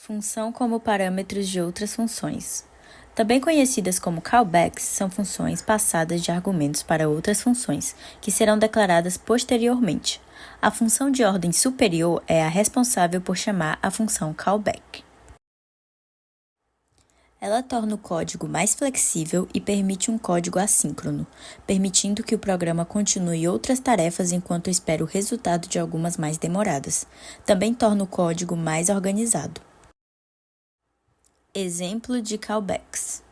Função como parâmetros de outras funções. Também conhecidas como callbacks, são funções passadas de argumentos para outras funções, que serão declaradas posteriormente. A função de ordem superior é a responsável por chamar a função callback. Ela torna o código mais flexível e permite um código assíncrono, permitindo que o programa continue outras tarefas enquanto espera o resultado de algumas mais demoradas. Também torna o código mais organizado. Exemplo de callbacks.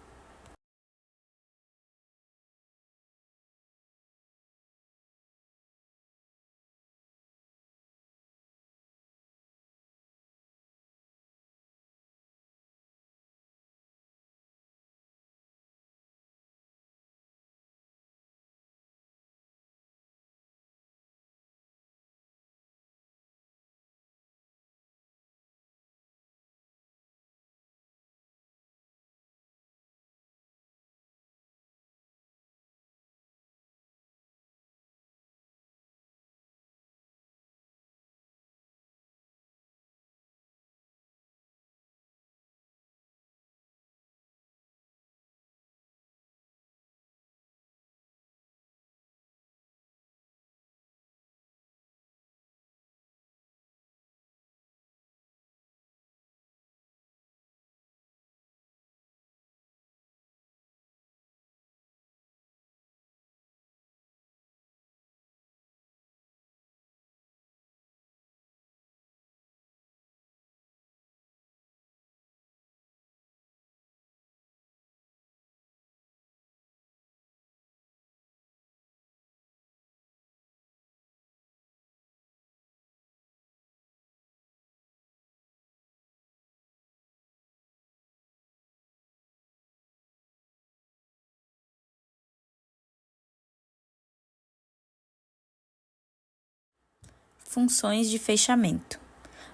Funções de fechamento.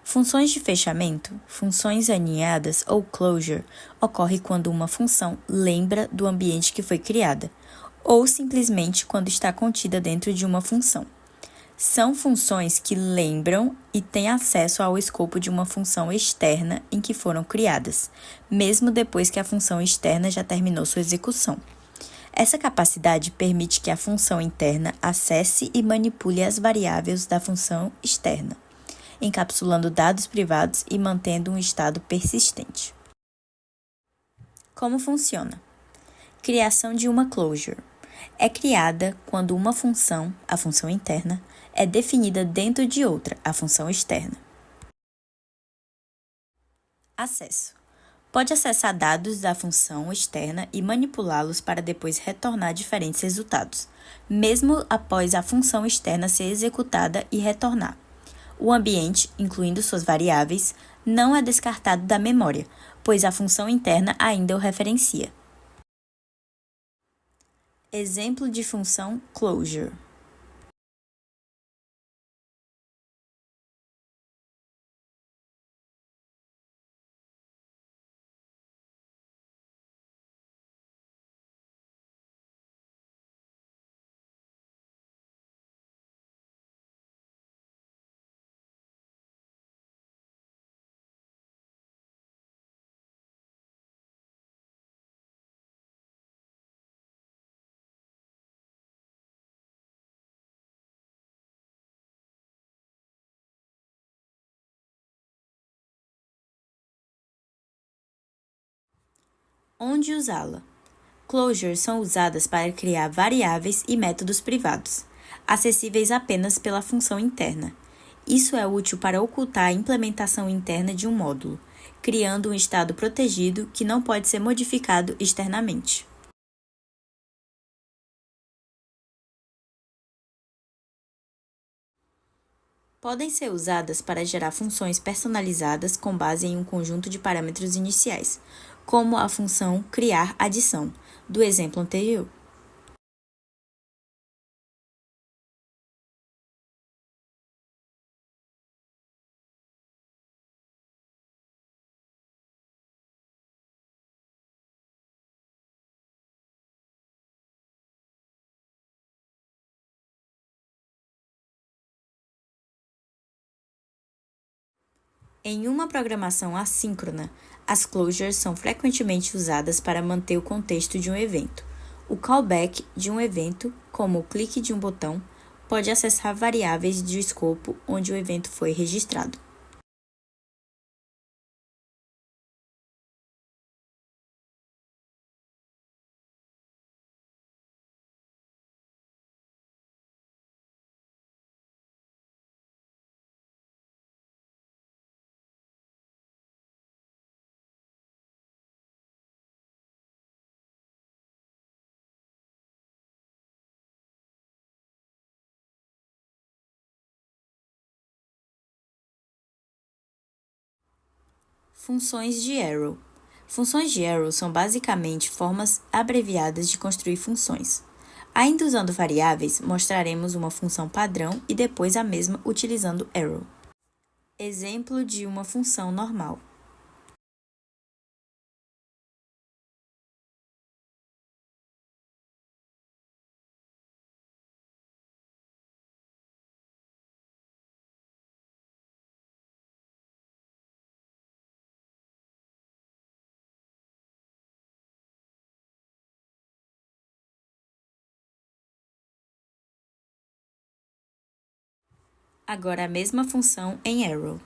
Funções de fechamento, funções aninhadas ou closure, ocorre quando uma função lembra do ambiente que foi criada, ou simplesmente quando está contida dentro de uma função. São funções que lembram e têm acesso ao escopo de uma função externa em que foram criadas, mesmo depois que a função externa já terminou sua execução. Essa capacidade permite que a função interna acesse e manipule as variáveis da função externa, encapsulando dados privados e mantendo um estado persistente. Como funciona? Criação de uma closure. É criada quando uma função, a função interna, é definida dentro de outra, a função externa. Acesso. Pode acessar dados da função externa e manipulá-los para depois retornar diferentes resultados, mesmo após a função externa ser executada e retornar. O ambiente, incluindo suas variáveis, não é descartado da memória, pois a função interna ainda o referencia. Exemplo de função closure. Onde usá-la? Closures são usadas para criar variáveis e métodos privados, acessíveis apenas pela função interna. Isso é útil para ocultar a implementação interna de um módulo, criando um estado protegido que não pode ser modificado externamente. Podem ser usadas para gerar funções personalizadas com base em um conjunto de parâmetros iniciais, como a função criar adição, do exemplo anterior. Em uma programação assíncrona, as closures são frequentemente usadas para manter o contexto de um evento. O callback de um evento, como o clique de um botão, pode acessar variáveis de escopo onde o evento foi registrado. Funções de arrow. Funções de arrow são basicamente formas abreviadas de construir funções. Ainda usando variáveis, mostraremos uma função padrão e depois a mesma utilizando arrow. Exemplo de uma função normal. Agora a mesma função em arrow.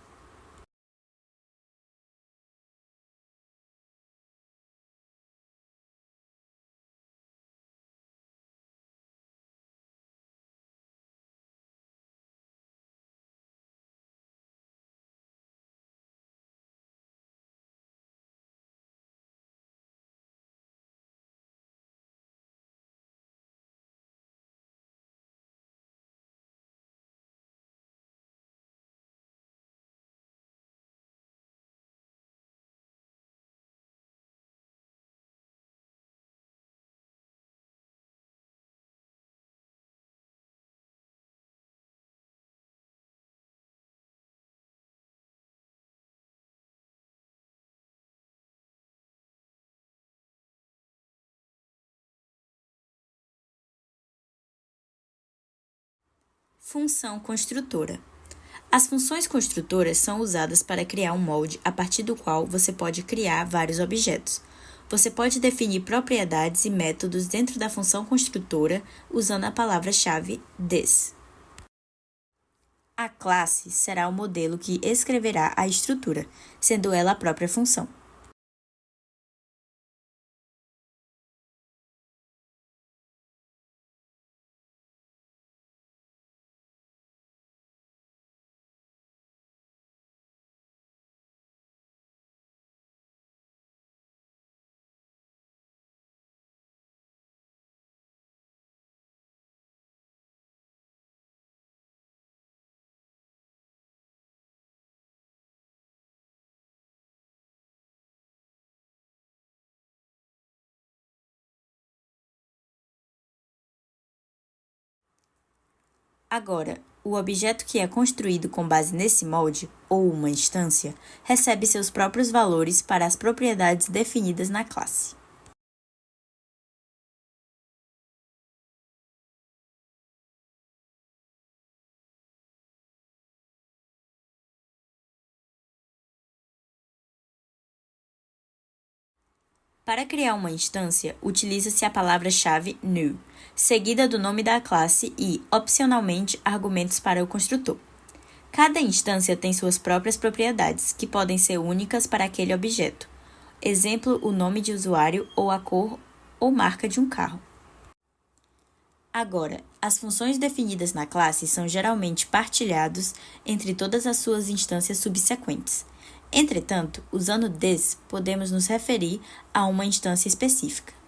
Função construtora. As funções construtoras são usadas para criar um molde a partir do qual você pode criar vários objetos. Você pode definir propriedades e métodos dentro da função construtora usando a palavra-chave this. A classe será o modelo que escreverá a estrutura, sendo ela a própria função. Agora, o objeto que é construído com base nesse molde, ou uma instância, recebe seus próprios valores para as propriedades definidas na classe. Para criar uma instância, utiliza-se a palavra-chave new, seguida do nome da classe e, opcionalmente, argumentos para o construtor. Cada instância tem suas próprias propriedades, que podem ser únicas para aquele objeto. Exemplo, o nome de usuário ou a cor ou marca de um carro. Agora, as funções definidas na classe são geralmente partilhadas entre todas as suas instâncias subsequentes. Entretanto, usando this, podemos nos referir a uma instância específica.